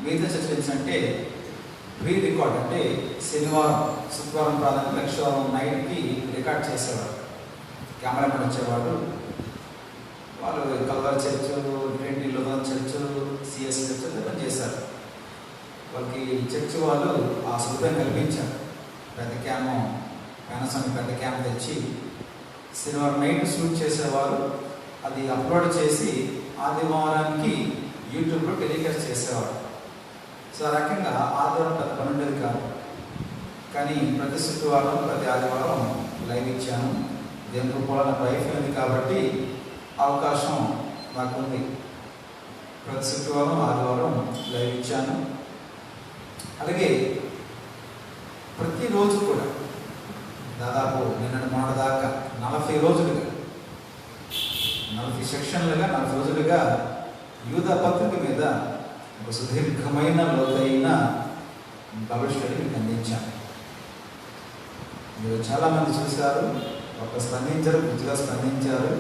మిగతా చర్చ అంటే ప్రీ రికార్డ్, అంటే శనివారం శుక్రవారం ప్రాధాన్యత లక్షవారం నైట్కి రికార్డ్ చేసేవాడు. కెమెరామెన్ వచ్చేవాడు. వాళ్ళు Culver church, Trinity Lutheran church, CS church పని చేశారు. వాళ్ళకి చర్చ్ వాళ్ళు ఆ సదుపాయం కల్పించారు. పెద్ద క్యాము పానాసోనిక్ పెద్ద క్యామ్ తెచ్చి శనివారం నైట్ షూట్ చేసేవారు. అది అప్లోడ్ చేసి ఆదివారానికి యూట్యూబ్లో టెలికాస్ట్ చేసేవారు. సో ఆ రకంగా ఆదివారం పెద్ద పని ఉండేది కాదు, కానీ ప్రతి శుక్రవారం ప్రతి ఆదివారం లైవ్ ఇచ్చాను. దేని రూపంలో నాకు లైఫ్ ఉంది కాబట్టి అవకాశం నాకు ఉంది. ప్రతి శుక్రవారం ఆదివారం లైవ్ ఇచ్చాను. అలాగే ప్రతిరోజు కూడా దాదాపు నిన్నటి మొన్నటి దాకా 40 రోజులుగా 40 సెక్షన్లుగా 40 రోజులుగా యూదా పత్రిక మీద ఒక సుదీర్ఘమైన లోతైన బైబిల్ స్టడీ మీకు అందించాను. మీరు చాలామంది చూశారు, ఒక స్పందించారు, పూర్తిగా స్పందించారు.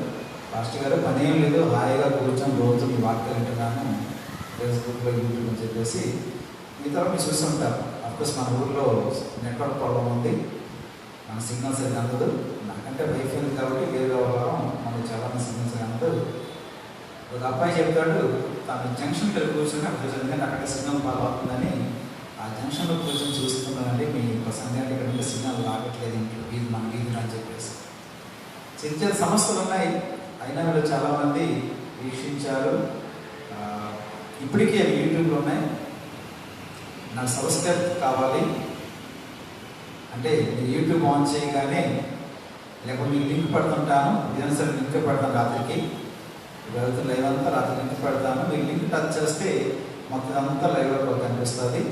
పాస్టర్ గారు పని ఏం లేదు, హాయిగా కూర్చొని రోజు మీ వాక్యాలు వింటున్నాను ఫేస్బుక్లో, యూట్యూబ్ అని చెప్పేసి మిగతా మీరు చూసి ఉంటారు. అఫ్కోర్స్ మన ఊళ్ళో నెట్వర్క్ ప్రాబ్లం ఉంది, మన సిగ్నల్స్ అయితే అందదు. నాకంటే వైఫై ఉంది కాబట్టి వేరే వ్యవహారం మనకు చాలామంది సిగ్నల్స్ అందదు. ఒక అబ్బాయి చెప్తాడు, తను జంక్షన్కి వెళ్ళి కూర్చొని అక్కడ సిగ్నల్ బాగా అవుతుందని ఆ జంక్షన్లో కూర్చొని చూస్తున్నానండి, మీ సందేహాలు ఇక్కడ సిగ్నల్ రావట్లేదు ఇంట్లో వీధి మన వీధిని అని చెప్పేసి. చిన్న చిన్న సమస్యలు ఉన్నాయి, అయినా వీళ్ళు చాలామంది వీక్షించారు. ఇప్పటికీ అవి యూట్యూబ్లో ఉన్నాయి. నాకు సబ్స్క్రైబ్ కావాలి అంటే మీరు యూట్యూబ్ ఆన్ చేయగానే, లేకపోతే మీకు లింక్ పెడుతుంటాను, దినసరి లింక్ పెడతాను రాత్రికి, వెళ్తున్న లైవ్ అంతా రాత్రి లింక్ పెడతాను. మీరు లింక్ టచ్ చేస్తే మొత్తం అంతా లైవ్లో కనిపిస్తుంది.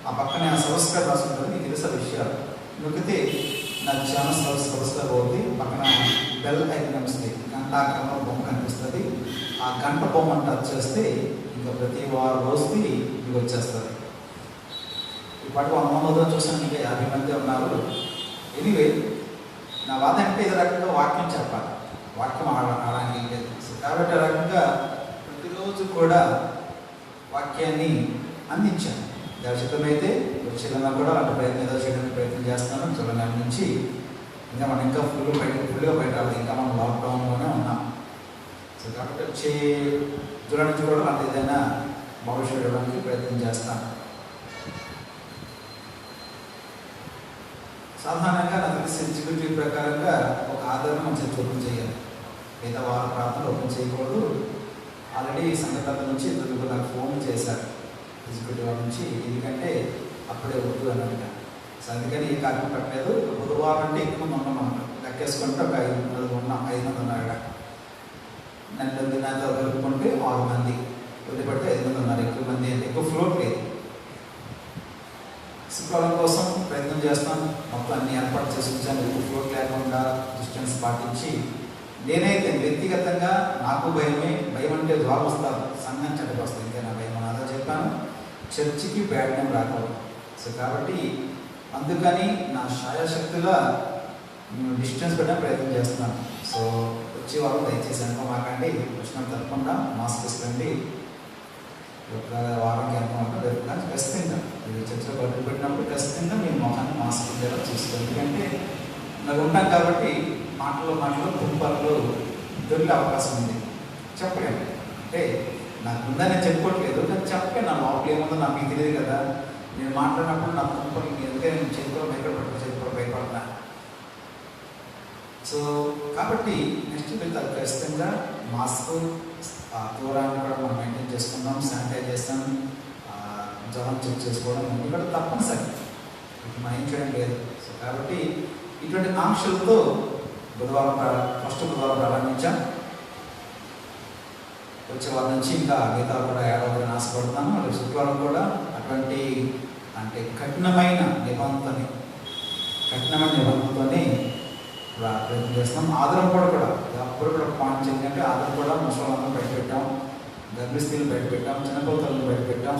ఆ పక్కనే ఆ సబ్స్క్రైబ్ రాసి ఉంటుంది, మీకు తెలిసిన విషయాలు నొక్కితే నా ఛానల్ సబ్స్క్రైబ్ అవుతుంది. పక్కన బెల్ ఐకాన్ కనిపిస్తుంది, గంటాకారంలో బొమ్మ కనిపిస్తుంది. ఆ గంట బొమ్మను టచ్ చేస్తే ఇంకా ప్రతి వారం రోజుకి మీకు వచ్చేస్తుంది. ఇప్పటికి 100 మంది చూసాను, ఇంకా 50 మంది ఉన్నారు. ఎనీవే, నా వాదన అంటే ఇది రకంగా వాక్యం చెప్పాలి, వాక్యం ఆడడానికి లేదు. కాబట్టి ఆ రకంగా ప్రతిరోజు కూడా వాక్యాన్ని అందించాను. దర్శకమైతే వచ్చేదన్నా కూడా అలాంటి ప్రయత్నం ఏదో చేయడానికి ప్రయత్నం చేస్తాను. జూలై నెల నుంచి ఇంకా మనం ఇంకా ఫుల్గా బయట రావాలి, ఇంకా మనం లాక్డౌన్లోనే ఉన్నాం. సో కాబట్టి వచ్చే జూలై నుంచి కూడా అలాంటి ఏదైనా భవిష్యత్తు ఇవ్వడానికి ప్రయత్నం చేస్తాను. సాధారణంగా నాకు తెలిసి ఎగ్జిక్యూటివ్ ప్రకారంగా ఒక ఆధారం మనం ఓపెన్ చేయాలి, మిగతా వార ప్రాంతంలో ఓపెన్ చేయకూడదు. ఆల్రెడీ సంఘటన నుంచి ఇద్దరు నాకు ఫోన్ చేశారు ఎగ్జిక్యూటివ్ వాళ్ళ నుంచి, ఎందుకంటే అప్పుడే వద్దు అన్నట్టుగా. సో అందుకని ఈ కార్యక్రమం పెట్టలేదు. బుధవారం అంటే ఎక్కువ మంది ఉన్నాం, లెక్కేసుకుంటే ఒక 500 ఉన్నాం, 500 ఉన్నారు. నన్ను నాతో కలుపుకుంటే 6 మంది, వదిలిపెడితే 500 ఉన్నారు. ఎక్కువ మంది అంటే ఎక్కువ ఫ్లోట్ లేదు. శుక్రవారం కోసం ప్రయత్నం చేస్తాను, మొత్తం అన్ని ఏర్పాటు చేసి ఉంచాను. ఎక్కువ ఫ్లోట్ లేకుండా డిస్టెన్స్ పాటించి. నేనైతే వ్యక్తిగతంగా నాకు భయం అంటే జ్వరం వస్తారు, సంఘం చెడ్డకు వస్తుంది, ఇంకా నా భయం అలా చెప్పాను. చర్చికి బ్యాడ్ నేమ్ రాకూడదు. సో కాబట్టి అందుకని నా శాయశక్తిగా డిస్టెన్స్ పెట్టడానికి ప్రయత్నం చేస్తున్నాను. సో వచ్చే వాళ్ళు దయచేసి అనుకోమాకండి, వచ్చిన తప్పకుండా మాస్క్ వేసుకోండి. ఒక వారానికి అనుకోకుండా జరుగుతున్నా ఖచ్చితంగా మీరు చర్చలో బట్టలు పెట్టినప్పుడు ఖచ్చితంగా మీ మొహాన్ని మాస్క్ ఉండేలా చూసుకోండి. ఎందుకంటే నాకు ఉంటాం కాబట్టి మాటలు కుంపర్లు దొరికే అవకాశం ఉంది. చెప్పలేము అంటే నాకు ఉందని నేను చెప్పుకోవట్లేదు, నేను చెప్పే నా లోపల ఏముందో నాకు మీకు తెలియదు కదా. నేను మాట్లాడినప్పుడు నా కుంపలు ఎందుకంటే నేను చేతిలో భయపడుతున్నా. సో కాబట్టి నెక్స్ట్ వెళ్తే ఖచ్చితంగా మాస్క్ దూరాన్ని కూడా మనం మెయింటైన్ చేసుకుందాం, శానిటైజేషన్, జ్వరం చెక్ చేసుకోవడం ఇవన్నీ కూడా తప్పనిసరి, మనం ఏం చేయడం లేదు. సో కాబట్టి ఇటువంటి ఆంక్షలతో ఫస్ట్ బుధవారం ప్రారంభించాం. వచ్చే వారం నుంచి ఇంకా మిగతా కూడా ఏడాది ఆశపడుతున్నాను. అలాగే శుక్రవారం కూడా అటువంటి అంటే కఠినమైన నిబంధనతోనే ప్రయత్నం చేస్తున్నాం. ఆధారం కూడా అప్పుడు కూడా పాయింట్ చేయాలంటే ఆధారం కూడా ముసలాలను బయటపెట్టాం, గర్భిణీలు బయటపెట్టాం, చిన్నపిల్లలను బయటపెట్టాం,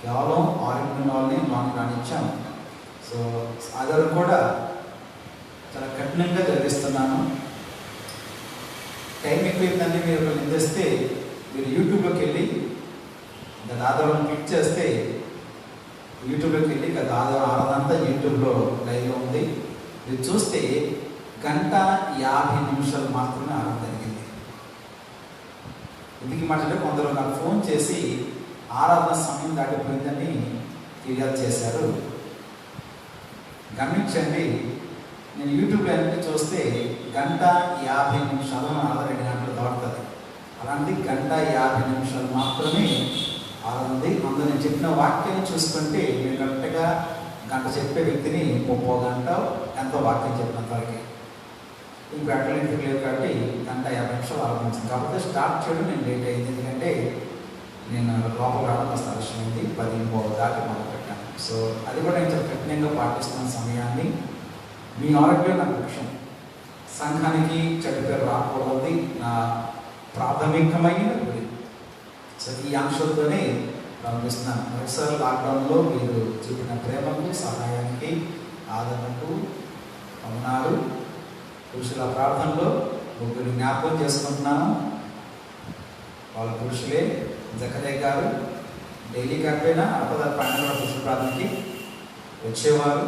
కేవలం ఆరోగ్యం వాళ్ళని మనం రానిచ్చాం. సో ఆధారం కూడా చాలా కఠినంగా జరిగిస్తున్నాను. టైం ఎక్కువైందని మీరు నిందిస్తే మీరు యూట్యూబ్లోకి వెళ్ళి గత ఆదివారం క్లిక్ చేస్తే యూట్యూబ్లోకి వెళ్ళి గత ఆదివారం ఆరాధనంతా యూట్యూబ్లో లైవ్లో ఉంది. ఇది చూస్తే 1:50 మాత్రమే ఆరాధన జరిగింది. ఇందుకు మధ్యలో కొందరు నాకు ఫోన్ చేసి ఆరాధన సమయం దాటిపోయిందని ఫిర్యాదు చేశారు. గమనించండి, నేను యూట్యూబ్లో అన్ని చూస్తే 1:50 ఆరాధన 2 గంటలు దాటుతుంది. అలాంటి 1:50 మాత్రమే ఆరాధన. అందులో నేను చెప్పిన వాక్యాన్ని చూసుకుంటే నేను కరెక్ట్గా గంట చెప్పే వ్యక్తిని 30 గంట ఎంతో వాక్యం చెప్పినంత వరకు ఇంక అట్లా ఇంటికి లేదు కాబట్టి 1:50 ఆలోచించింది. కాకపోతే స్టార్ట్ చేయడం నేను లేట్ అయింది, ఎందుకంటే నేను లోపల రావడం కాస్త ఆలస్యమైంది. 10:15 దాకా మొదలుపెట్టాను. సో అది కూడా నేను చాలా కఠినంగా పాటిస్తున్న సమయాన్ని. మీ ఆరోగ్యం నాకు ముఖ్యం, సంఘానికి చెడ్డ పేరు రాకూడదు నా ప్రాథమికమైన గురి. సో ఈ అంశంతోనే ప్రారంభిస్తున్నాను. ఒకసారి లాక్డౌన్లో మీరు చూపిన ప్రేమకు, సహాయానికి, ఆదరణకు ఉన్నారు. పురుషుల ప్రార్థనలో 3 జ్ఞాపకం చేసుకుంటున్నాను. వాళ్ళ పురుషులే. జకరయ్య గారు డైలీ కాకపోయినా అపదార్థ పండుగ పురుషుల ప్రార్థనకి వచ్చేవారు.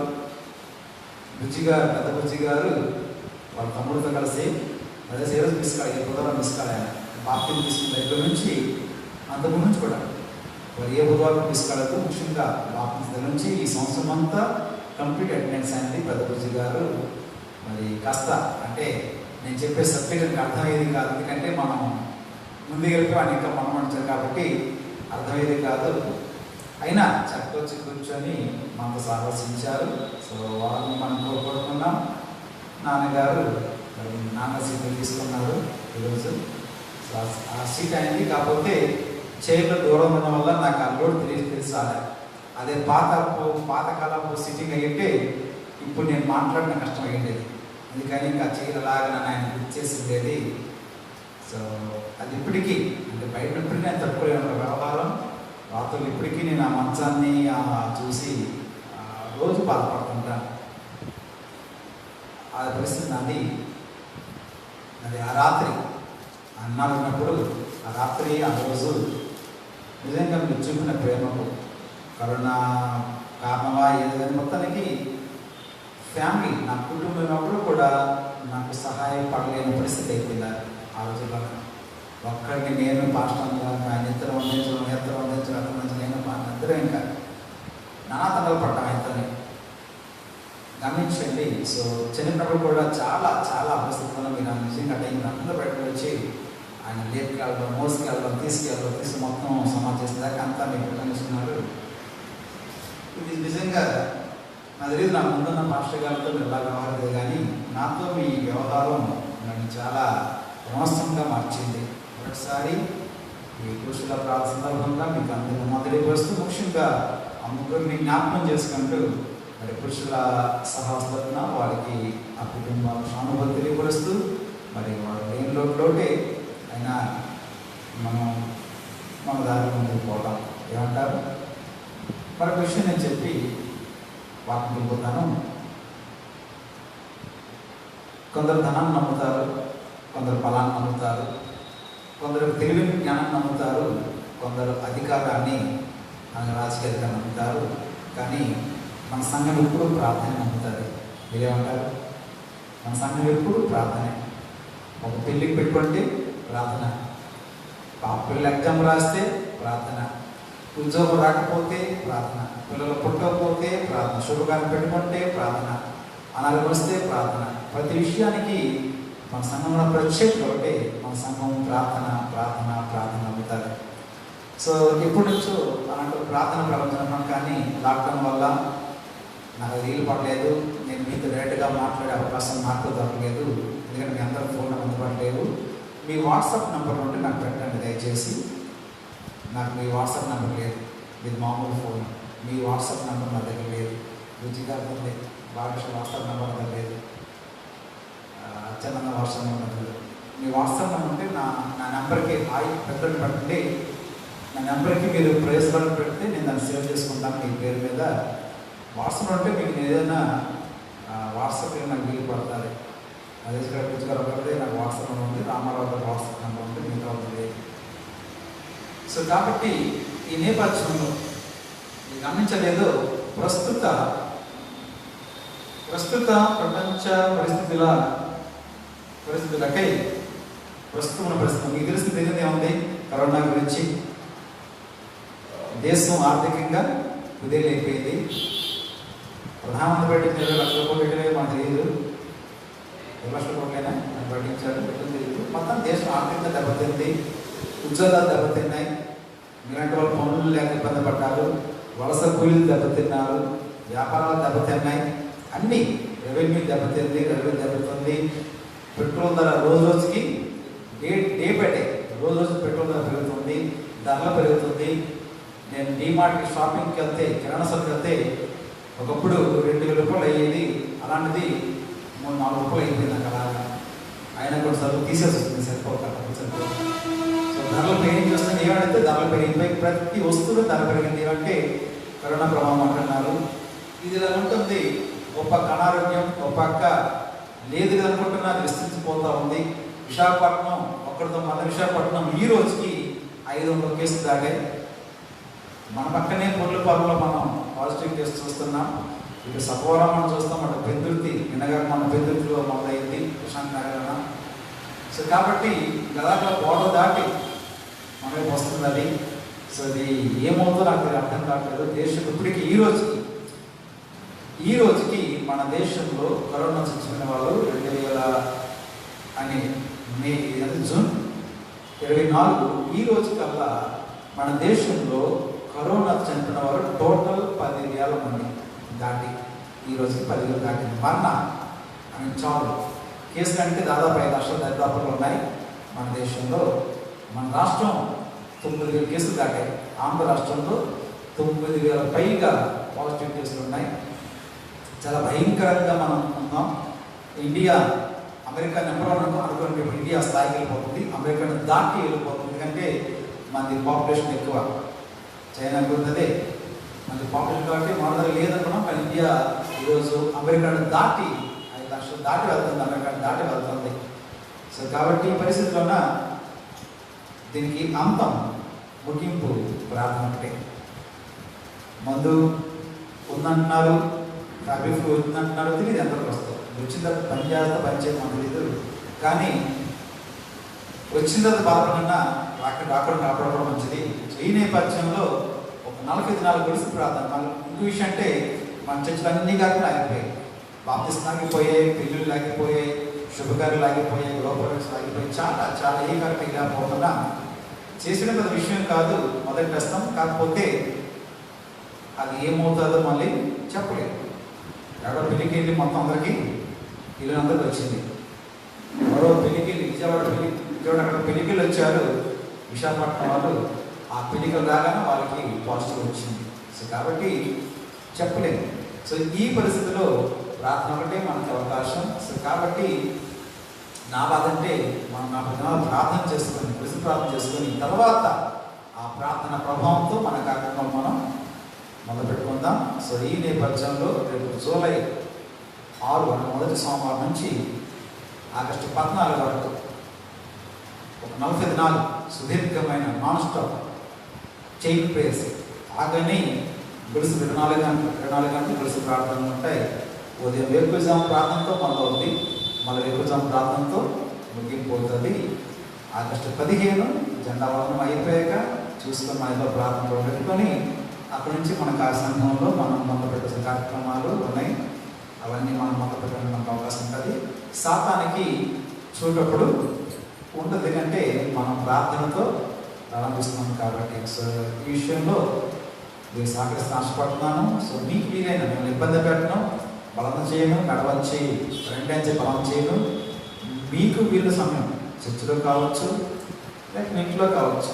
బుజ్జి గారు, పెద్ద బుజ్జి గారు వాళ్ళ తమ్ముడితో కలిసి అదే సేవలు తీసుకోవాలి. ఏ బుధవారం తీసుకోవాలి. ఆయన బాప్తిని తీసుకున్న దగ్గర నుంచి అంతకు నుంచి కూడా వారు ఏ బుధవారం తీసుకోలేదు. ముఖ్యంగా బాప్తిని దగ్గర నుంచి ఈ సంవత్సరం అంతా కంప్లీట్ అటెండెన్స్ అయింది. పెద్ద బుజ్జి గారు మరి కాస్త అంటే నేను చెప్పే సబ్జెక్ట్ అర్థమయ్యేది కాదు, ఎందుకంటే మనం ముందుకు వెళ్ళిపోయి ఇంకా మనం అంటారు కాబట్టి అర్థమయ్యేది కాదు. అయినా చక్కొచ్చి కూర్చొని మనకు సాహసించారు. సో వాళ్ళని మనం కోరుకుంటున్నాం. నాన్నగారు నాన్న సీట్లు తీసుకున్నారు ఈరోజు. ఆ సీట్ అయింది, కాకపోతే చైర్లో దూరం ఉండడం వల్ల నాకు ఆ లోడ్ తెలిసాలి. అదే పాతకాలపు సిట్టింగ్ అయ్యింటే ఇప్పుడు నేను మాట్లాడడం కష్టం అయ్యిండేది. అందుకని ఇంకా చైర్ అలాగా నన్ను ఆయన బుక్ చేసి ఉండేది. సో అది ఇప్పటికీ అంటే బయట ఇప్పటికీ నేను తట్టుకోలేను వ్యవహారం. రాత్రులు ఇప్పటికీ నేను ఆ మంచాన్ని చూసి రోజు బాధపడుతుంటాను. ఆ పరిస్థితి నాది. అది ఆ రాత్రి అన్నాడు ఉన్నప్పుడు ఆ రాత్రి ఆ రోజు నిజంగా మీరు చూపిన ప్రేమకు కరుణ కారణమా ఏదైనా మొత్తానికి ఫ్యామిలీ నా కుటుంబం ఉన్నప్పుడు కూడా నాకు సహాయపడలేని పరిస్థితి అయిపోయింది ఆ రోజుల్లో. ఒక్కడిని నేను పాస్టర్గా ఆయన ఇద్దరు అందించడం అతను నేను ఇద్దరు ఇంకా నానాతనాలు పడ్డాం ఆయనతోనే. గమనించండి. సో చిన్నప్పుడు కూడా చాలా చాలా పరిస్థితుల్లో మీరు నిజంగా టైం అందరూ బయటకు వచ్చి ఆయన లేపుకెళ్ళడం, మోసుకెళ్ళడం, తీసుకు మొత్తం సమాజ్ చేసేదాకా అంతా మీరు ప్రకటిస్తున్నారు. ఇది నిజంగా నా తెలియదు, నా ముందున్న పాస్టర్ గారితో మీరు ఎలా వ్యవహారలేదు, కానీ నాతో మీ వ్యవహారం నన్ను చాలా రుణస్థంగా మార్చింది. ఒకసారి ఈ పురుషుల ప్రార్థన సందర్భంగా మీకు అందరూ తెలియపరుస్తూ ముఖ్యంగా ఆ ముగ్గురిని జ్ఞాపకం చేసుకుంటూ మరి పురుషుల సహస్రన వారికి ఆ కుటుంబ సానుభూతి తెలియపరుస్తూ మరి వాడు లేని లోటే అయినా మన దారి ముందుకు పోవడం ఏమంటారు. మరొక విషయం నేను చెప్పి వాటిని వెళ్ళిపోతాను. కొందరు ధనాన్ని నమ్ముతారు, కొందరు బలాన్ని నమ్ముతారు, కొందరు తెలివిని జ్ఞానాన్ని నమ్ముతారు, కొందరు అధికారాన్ని రాజకీయ అధికారాన్ని నమ్ముతారు. కానీ మన సంఘం ఎప్పుడు ప్రార్థన నమ్ముతుంది. మీరేమంటారు? మన సంఘం ఎప్పుడు ప్రార్థనే. ఒక పెళ్ళికి పెట్టుకుంటే ప్రార్థన, పిల్లలు ఎగ్జామ్ రాస్తే ప్రార్థన, ఉద్యోగం రాకపోతే ప్రార్థన, పిల్లలు పుట్టకపోతే ప్రార్థన, శుభకార్యం పెట్టుకుంటే ప్రార్థన, అనారోగ్యం వస్తే ప్రార్థన. ప్రతి విషయానికి మన సంఘంలో ప్రత్యేకత ఒకటి, మన సంఘం ప్రార్థన నమ్ముతారు. సో ఎప్పటి నుంచో అలాంటి ప్రార్థన ప్రపంచం, కానీ లాక్డౌన్ వల్ల నాకు వీలు పడలేదు. నేను మీతో డైరెక్ట్గా మాట్లాడే అవకాశం నాకు దొరకలేదు, ఎందుకంటే మీ అందరూ ఫోన్ అందుబాటులేదు. మీ వాట్సాప్ నెంబర్ ఉంటే నాకు పెట్టండి దయచేసి. నాకు మీ వాట్సాప్ నెంబర్ లేదు, ఇది మామూలు ఫోన్. మీ వాట్సాప్ నెంబర్ నా దగ్గర లేదు. రుచిగా ఉంది భాష వాట్సాప్ నెంబర్ దగ్గర లేదు, అత్యనంగా వాట్సాప్ నెంబర్ లేదు. మీ వాట్సాప్ నెంబర్ ఉంటే నా నెంబర్కి హాయ్ పెట్టండి. నా నెంబర్కి మీరు ప్రైస్ బటన్ పెడితే నేను దాన్ని సేవ్ చేసుకుంటాను మీ పేరు మీద. వాట్సాప్ ఉంటే మీకు ఏదైనా వాట్సాప్ నాకు వీలు పడుతుంది. అదే పుచ్చుగారు ఒకటే నాకు వాట్సాప్ నెంబర్ ఉంది, రామారావు గారు వాట్సాప్ నెంబర్ ఉంది, మిగతా ఉంది. సో కాబట్టి ఈ నేపథ్యంలో మీరు గమనించలేదు, ప్రస్తుత ప్రపంచ పరిస్థితులకై ప్రస్తుతం పరిస్థితి మీకు తెలిసింది ఏముంది? కరోనా గురించి. దేశం ఆర్థికంగా కుదేలైపోయింది. ప్రధానమంత్రి బయటకు 20 లక్షల కోట్లు పెట్టలేదు, మనకు తెలియదు. 2 లక్షల కోట్లైనా అని పట్టించారు, పెట్టడం తెలియదు. మొత్తం దేశం ఆర్థికంగా దెబ్బతింది, ఉద్యోగాలు దెబ్బతిన్నాయి, ఇలాంటి వాళ్ళు పనులు లేక ఇబ్బంది పడ్డారు, వలస కూలీలు దెబ్బతిన్నారు, వ్యాపారాలు దెబ్బతిన్నాయి, అన్నీ రెవెన్యూ దెబ్బతుంది. పెట్రోల్ ధర రోజు రోజుకి డే బై డే రోజు పెట్రోల్ ధర పెరుగుతుంది, ధరలు పెరుగుతుంది. నేను డీమార్ట్కి షాపింగ్కి వెళ్తే, కిరాణా షాప్కి వెళ్తే ఒకప్పుడు 2,000 రూపాయలు అయ్యేది, అలాంటిది 3-4 రూపాయలు అయిపోయింది నాకు. అలాగా అయినా కూడా సరుకు తీసేసి వస్తుంది, సరిపోతుంది. సో ధరలు పెరిగి వస్తుంది. ఏమంటే ధరలు పెరిగిపోయి ప్రతి వస్తువు ధర పెరిగింది. ఏమంటే కరోనా ప్రభావం అంటున్నారు. ఇది ఇలా ఉంటుంది. ఒక పక్క అనారోగ్యం, ఒక పక్క లేదు అనుకుంటున్నా అది విస్తరించిపోతూ ఉంది. విశాఖపట్నం ఒక్కడితో మన విశాఖపట్నం ఈ రోజుకి 500 కేసులు దాటాయి. మన పక్కనే పొర్లపాలెంలో మనం పాజిటివ్ కేసు చూస్తున్నాం. ఇటు సపోరా మనం చూస్తాం, అటు పెందుర్తి నిన్నగా మన పెందుర్తిలో మొదలైంది, ప్రశాంత్ నగర్. సో కాబట్టి దాదాపు బోర్డర్ దాటి మనకి వస్తుంది అది. సో అది ఏమవుతుందో నాకు అర్థం కావట్లేదు. దేశం ఇప్పటికీ ఈ రోజుకి మన దేశంలో కరోనా చనిపోయిన వాళ్ళు 2000 అని జూన్ 24 ఈ రోజు కల్లా మన దేశంలో కరోనా చనిపోయిన వారు టోటల్ 10,000 మంది దాటి ఈ రోజుకి 10,000 దాటింది. అని చాలు కేసులు అంటే దాదాపు 5 లక్షల దరిదాపులు ఉన్నాయి మన దేశంలో. మన రాష్ట్రం 9,000 కేసులు దాటాయి. ఆంధ్ర రాష్ట్రంలో 9,000 పైగా పాజిటివ్ కేసులు ఉన్నాయి. చాలా భయంకరంగా మనం ఉన్నాం. ఇండియా అమెరికా నెంబర్ 1 అనుకోండి, ఇప్పుడు ఇండియా స్థాయికి వెళ్ళిపోతుంది, అమెరికాను దాటి వెళ్ళిపోతుంది. ఎందుకంటే మనది పాపులేషన్ ఎక్కువ, చైనా గురిందే మనది పాపులేషన్ కాబట్టి మన దగ్గర లేదనుకున్నాం. కానీ ఇండియా ఈరోజు అమెరికాను దాటి 5 లక్షలు దాటి వెళ్తుంది, అమెరికాను దాటి వెళ్తుంది. సో కాబట్టి ఈ పరిస్థితుల్లోన దీనికి అంతం ముగింపు ప్రార్థన ఒకటే. మందు ఉందంటున్నారు, ఫ్లూ ఉందంటున్నారు, తెలియదు ఎంతవరకు వస్తుంది. వచ్చిన తర్వాత పనిచేయడం మనకు తెలియదు. కానీ వచ్చిన తర్వాత బాధపడకుండా రాకుండా కాపాడడం మంచిది. ఈ నేపథ్యంలో ఒక 40 దినాలు గొలుసు ప్రార్థన. మళ్ళీ ఇంకో విషయం అంటే మన చర్చలు అన్నీ కాకుండా ఆగిపోయాయి. బాప్తిస్మం ఆగిపోయాయి, పెళ్ళిళ్ళు ఆగిపోయాయి, శుభకార్యాలు ఆగిపోయాయి, గృహప్రవేశాలు ఆగిపోయాయి. చాలా ఏ కార్యక్రమం ఇలా పోకుండా చేసిన పెద్ద విషయం కాదు, మొదటి కష్టం. కాకపోతే అది ఏమవుతుందో మళ్ళీ చెప్పలేదు. ఎవరో పెళ్ళికి వెళ్ళి మొత్తం అందరికీ ఇల్లందరికీ వచ్చింది. ఎవరో పెళ్ళికి విజయవాడ అక్కడ పెళ్ళికి వచ్చారు విశాఖపట్నం వాళ్ళు. ఆ పెళ్ళికి రాగానే వాళ్ళకి పాజిటివ్ వచ్చింది. సో కాబట్టి చెప్పలేదు. సో ఈ పరిస్థితిలో ప్రార్థన ఒకటే మనకి అవకాశం. సో కాబట్టి నా బాధ అంటే మనం 40 దినాలు ప్రార్థన చేసుకొని, కృషి ప్రార్థన చేసుకొని తర్వాత ఆ ప్రార్థన ప్రభావంతో మన కార్యక్రమం మనం మొదలు పెట్టుకుందాం. సో ఈ నేపథ్యంలో రేపు జూలై 6 మొదటి సోమవారం నుంచి ఆగస్టు 14 వరకు ఒక 40 దినాలు సుదీర్ఘమైన నాన్ స్టాప్ చైన్ ప్రేయర్స్ ఆగని గొలుసు 24 గంటలు గొలుసు ప్రార్థనలు ఉంటాయి. ఉదయం వేకుజాము ప్రార్థనతో మొదలవుతుంది, మళ్ళీ వేకుజాము ప్రార్థనతో ముగింపు అవుతుంది. ఆగస్టు 15 జెండా వందనం అయిపోయాక చూసుకొని మన ఇంట్లో ప్రార్థనలో పెట్టుకొని అక్కడి నుంచి మనకు ఆ సంఘంలో మనం మొదలుపెట్టే కార్యక్రమాలు ఉన్నాయి. అవన్నీ మనం మొదలుపెట్టడానికి మనకు అవకాశం ఉంటుంది. సాతానికి చూడప్పుడు ఉంటుంది, ఎందుకంటే మనం ప్రార్థనతో ప్రారంభిస్తున్నాం కాబట్టి. సో ఈ విషయంలో మీరు సహకరిస్తే ఆశపడుతున్నాను. సో మీకు వీలైన మిమ్మల్ని ఇబ్బంది పెట్టడం, బలం చేయను, నడవచ్చు రెండే బలం చేయను, మీకు వీళ్ళ సమయం చర్చిలో కావచ్చు, లేక మీ ఇంట్లో కావచ్చు,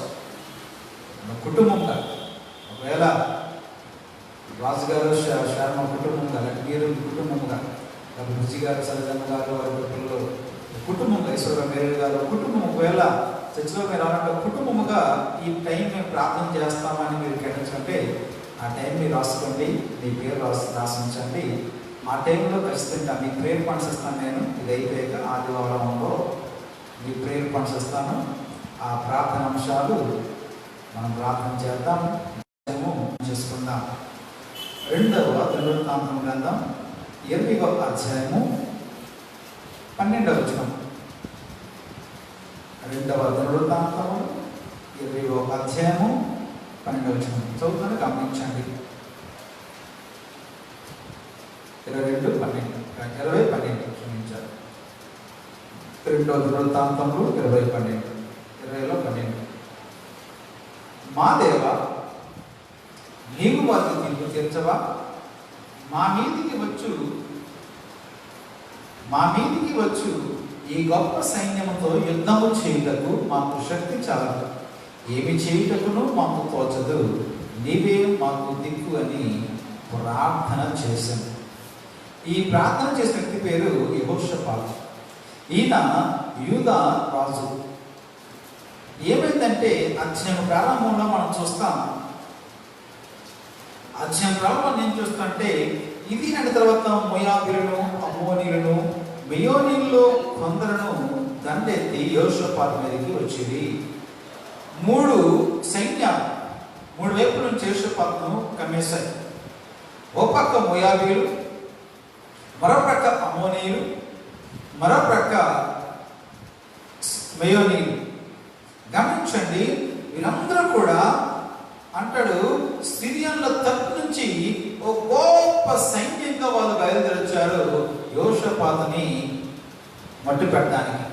కుటుంబంగా ఒకవేళ రాజుగారు శర్మ కుటుంబంగా, లేక మీరు కుటుంబంగా, లేకపోతే బుజ్జి గారు, సరిజమ్మ గారు, వారి పిల్లలు కుటుంబంగా, ఈశ్వర మేరు గారు కుటుంబం ఒకవేళ చర్చిలో మీరు రావాలంటే కుటుంబముగా ఈ టైం మేము ప్రార్థన చేస్తామని మీరు కేటాయించుకుంటే ఆ టైం మీరు రాసుకోండి, మీ పేరు రాసి ఉంచండి. ఆ టైంలో ఖచ్చితంగా మీ ప్రేయర్ ఫండ్స్ ఇస్తాను. నేను ఇది అయిపోయాక ఆదివారంలో మీ ప్రేయర్ ఫండ్స్ ఇస్తాను. ఆ ప్రార్థన అంశాలు మనం ప్రార్థన చేద్దాం, చేసుకుందాం. 2వ దినవృత్తాంతం గ్రంథం 20వ అధ్యాయము 12వ వచనం. 2వ దినవృత్తాంతము 20వ అధ్యాయము 12వ వచనం చదువుతాను, గమనించండి. 20:12 క్షమించారు. 2వ దినవృత్తాంతంలో 20:12 మా దేవ, నీవు వారికి తీర్పు తీర్చవా? మా మీదికి వచ్చు ఈ గొప్ప సైన్యముతో యుద్ధము చేయుటకు మాకు శక్తి చాలదు, ఏమి చేయుటకును మాకు తోచదు, నీవే మాకు దిక్కు అని ప్రార్థన చేశాను. ఈ ప్రార్థన చేసిన వ్యక్తి పేరు యెహోషాపాతు. ఈయన యూదా రాజు. ఏమైందంటే అధ్యాయం ప్రారంభంలో మనం చూస్తాం. అధ్యాయం ప్రారంభం ఏం చూస్తుంటే ఇది అయిన తర్వాత మోయాబీయులను, అమ్మోనీయులను, మెయోనీయుల్లో కొందరును దండెత్తి యెహోషాపాతు మీదకి వచ్చింది. 3 సైన్యాలు 3 వైపుల నుంచి యెహోషాపాతును కమ్మేశాయి. ఓ పక్క మోయాబీయులు, మరో ప్రక్క అమ్మోనీయులు, మరో ప్రక్క మెయోనీయులు. గమనించండి, వీరందరూ కూడా అంటాడు సిరియన్ల తరపు నుంచి ఒక గొప్ప సైన్యంగా వాళ్ళు బయలుదేరొచ్చారు యెహోషాపాతుని మట్టు పెట్టడానికి.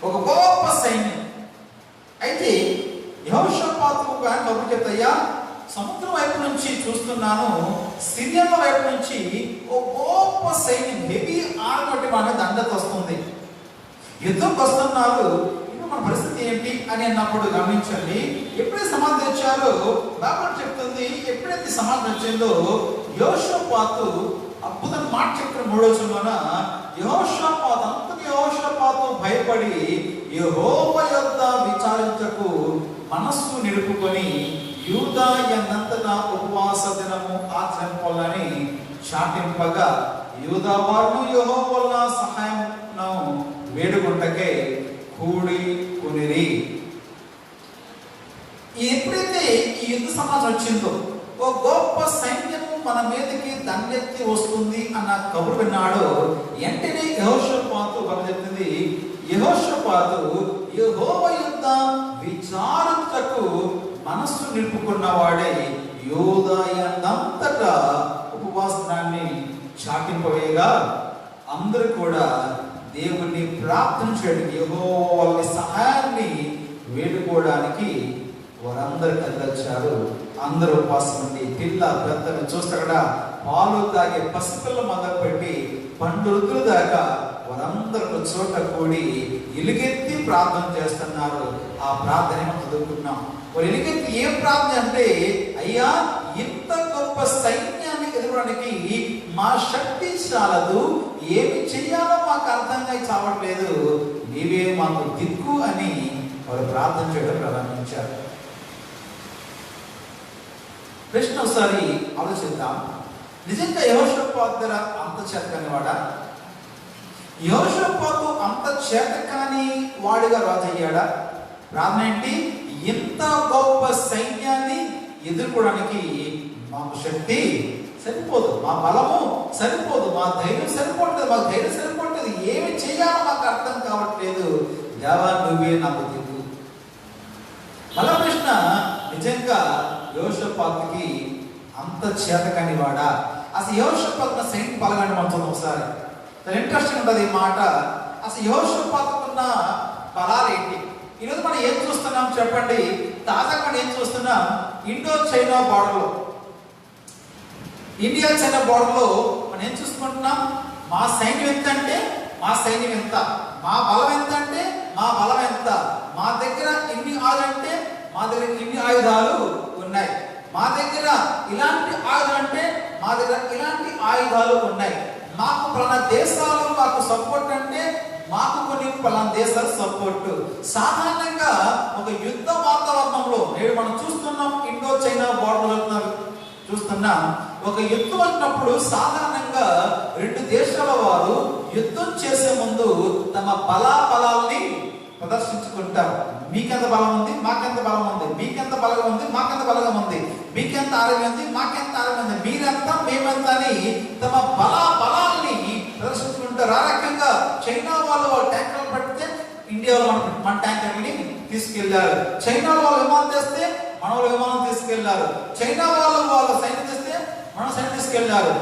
ఒక గొప్ప సైన్యం. అయితే యెహోషాపాతుకు కబురు చెప్తాయ్యా, సముద్రం వైపు నుంచి చూస్తున్నాను, సిరియన్ల వైపు నుంచి ఒక గొప్ప సైన్యం, హెవీ ఆర్మీ మన దండత వస్తుంది, యుద్ధంకి వస్తున్నారు, ఇప్పుడు మన పరిస్థితి ఏంటి అని అన్నప్పుడు గమనించండి. ఎప్పుడైతే సమాధానం వచ్చారో బైబిల్ చెప్తుంది, ఎప్పుడైతే సమాధానం వచ్చిందో యెహోషాపాతు అద్భుతం మాట చెప్పిన 3వ వచనంలోన యెహోషాపాతు భయపడి యెహోవా యొద్ద విచారించకు మనస్సు నిలుపుకొని యూదా యందంతటా ఉపవాస దినము ఆచరింపాలని చాటింపగా యూదా వారు యెహోవా సహాయమును వేడుకుంటకే కూడికొనిరి. ఎప్పుడైతే ఈ యుద్ధ సమాచారం వచ్చిందో, ఓ గొప్ప సైన్యము మన మీదకి దండెత్తి వస్తుంది అన్న కబురు విన్నాడు. వెంటనే యెహోషాపాతు చెప్తుంది, యెహోషాపాతు యెహోవా యొద్ద విచారించకు మనస్సు నిలుపుకున్నవాడే యూదా యందంతటా ఉపవాసాన్ని చాటింపవేయగా అందరూ కూడా దేవుణ్ణి ప్రార్థన చేయడానికి, యెహోవా సహాయాన్ని వేడుకోవడానికి వారందరూ కదిలొచ్చారు. అందరూ ఉపవాసం ఉండి పిల్ల పెద్దలు చూస్తే అక్కడ పాలు తాగే పసిపిల్ల మొదలుపెట్టి పండురుతుల దాకా వారందరూ చోట కూడి ఎలుగెత్తి ప్రార్థన చేస్తున్నారు. ఆ ప్రార్థన చదువుకున్నాం. వారు ఎలుగెత్తి ఏం ప్రార్థన అంటే, అయ్యా ఇంత గొప్ప సైన్యాన్ని ఎదురడానికి మా శక్తి చాలదు, ఏమి చెయ్యాలో మాకు అర్థంగా చావట్లేదు, నీవే మాకు దిక్కు అని వారు ప్రార్థన చేయడం ప్రారంభించారు. ప్రశ్న ఒకసారి ఆలోచిద్దాం. నిజంగా యెహోషాపాతు దగ్గర అంత చేతకాని వాడా? యెహోషాపాతు అంత చేతకాని వాడిగా రాజు అయ్యాడా? ప్రార్థన ఏంటి? ఇంత గొప్ప సైన్యాన్ని ఎదుర్కోవడానికి మాకు శక్తి సరిపోదు, మా బలము సరిపోదు, మా ధైర్యం సరిపోవట్లేదు, మాకు ధైర్యం సరిపోవట్లేదు, ఏమి చేయాలో మాకు అర్థం కావట్లేదు, దేవా నువ్వే నాకు దిక్కు. మళ్ళా ప్రశ్న, నిజంగా యెహోషాపాతుకి అంత చేతకాని వాడా? అసలు యెహోషాపాతున్న సైన్యం బలగాన్ని మనం చూద్దాం ఒకసారి. చాలా ఇంట్రెస్టింగ్ ఉంటుంది ఈ మాట. అసలు యెహోషాపాతుకున్న బలాలు ఏంటి? ఈరోజు మనం ఏం చూస్తున్నాం చెప్పండి? తాజాగా మనం ఏం చూస్తున్నాం? ఇండో చైనా బార్డర్లో, ఇండియా చైనా బార్డర్లో మనం ఏం చూసుకుంటున్నాం? మా సైన్యం ఎంత అంటే మా సైన్యం ఎంత, మా బలం ఎంత అంటే మా బలం ఎంత, మా దగ్గర ఇన్ని ఆయుధాలు అంటే మా దగ్గర ఇన్ని ఆయుధాలు ఉన్నాయి, మా దగ్గర ఇలాంటి ఆయుధాలు అంటే మా దగ్గర ఇలాంటి ఆయుధాలు ఉన్నాయి, మాకు పలానా దేశాలు మాకు సపోర్ట్ అంటే మాకు కొన్ని పలానా దేశాలు సపోర్ట్. సాధారణంగా ఒక యుద్ధ వాతావరణంలో నేడు మనం చూస్తున్నాం, ఇండో చైనా బార్డర్ చూస్తున్నాం. ఒక యుద్ధం వచ్చినప్పుడు సాధారణంగా 2 దేశాల వారు యుద్ధం చేసే ముందు తమ బలాల్ని ప్రదర్శించుకుంటారు. మీకెంత బలం ఉంది, మాకెంత బలం ఉంది, మీకెంత బలం ఉంది, మాకెంత బలం ఉంది, మీకెంత ఆరోగ్యం ఉంది, మాకెంత ఆరోగ్యం ఉంది, మీరెంత మేమెంత అని తమ బలాల్ని ప్రదర్శించుకుంటారు. ఆ రకంగా చైనా వాళ్ళు ట్యాంకర్లు పడితే ఇండియాలో మన ట్యాంకర్ని తీసుకెళ్లారు. చైనా వాళ్ళు విమానం తెస్తే మన విమానం తీసుకెళ్లారు. చైనా వాళ్ళు సైన్యం తెస్తే మన సైన్యం తీసుకెళ్లారు.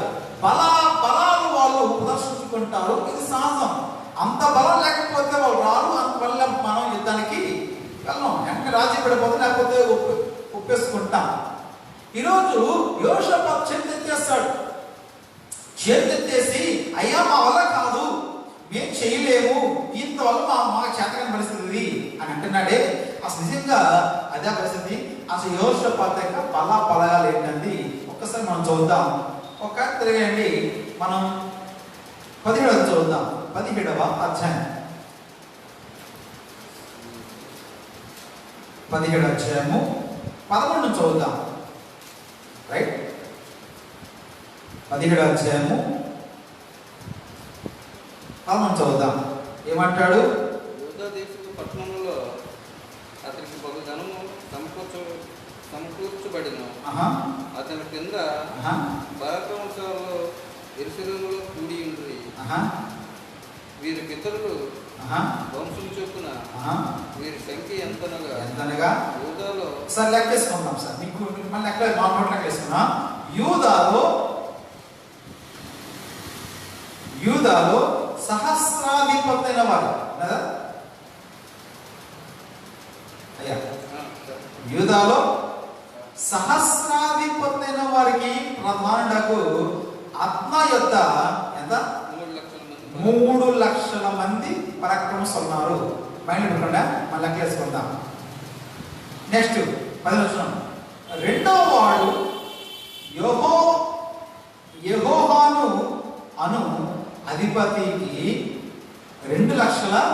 బలాలు వాళ్ళు ప్రదర్శించుకుంటారు. ఇది సహజం. అంత బలం లేకపోతే వాళ్ళు రారు. అందువల్ల మనం యుద్ధానికి వెళ్ళాం. వెంటనే రాజీ పడిపోతే లేకపోతే ఒప్పేసుకుంటాం. ఈరోజు యోషాపాతు చేతెత్తేస్తాడు. చేతెత్తేసి అయ్యా మా వల్ల కాదు, మేము చేయలేము, ఇంతవల్ల మా చేతకాని పరిస్థితి అని అంటున్నాడే. అసలు నిజంగా అదే పరిస్థితి. అసలు యోషాపాతు యొక్క బలాలు ఏంటండి ఒక్కసారి మనం చూద్దాం. ఒక తిరగండి, మనం 17 చూద్దాం. 17వ అధ్యాయం 17వ అధ్యాయము 11 చూద్దాం. రైట్, 17వ అధ్యాయము 11 చూద్దాం. ఏమంటాడు? యూదా దేశపు పట్టణంలో అతనికి బహు ధనము సమకూర్చబడిన అతని కింద పరాక్రమశాలలో యెరూషలేములో కూడి ఉండి వీరి పితరులు వంశం చొప్పున వీరి సంఖ్య ఎంతనగా యూదాలో సార్ లెక్కేసుకుందాం. సార్ మీకు మళ్ళీ లెక్కేసుకున్నాం. యూదాలో సహస్రాధిపతైన వారు కదా అయ్యా, యూదాలో సహస్రాధిపతైన వారికి ప్రధానుడకు అద్నా యొద్ద ఎంత 3 లక్షల మంది పరాక్రమస్తులు ఉన్నారు. మైండ్ పెట్టుకోండి, మళ్ళీ లెక్కేసుకుందాం. నెక్స్ట్ 10వ వచనం. రెండవ వాడు యెహోవాను అను అధిపతికి 2,80,000.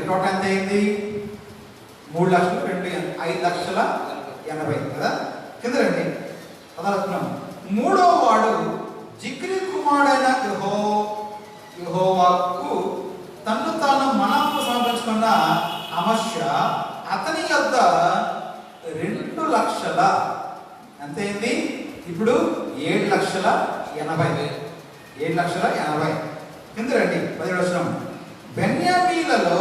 టోటల్ ఎంత అయింది? 3 లక్షలు 5,80,000 కదా. కింద రండి. 16. మూడో వాడు జిక్రీ కుమారుడైన యెహోవాకు తన్ను తాను మనకు సమర్పించుకున్న అమస్య అతని యొద్ద 2 లక్షల ఎంతైంది? ఇప్పుడు 7,80,000. 7,80,000. కింద రండి. 17వ వచనం. బెన్యామీలలో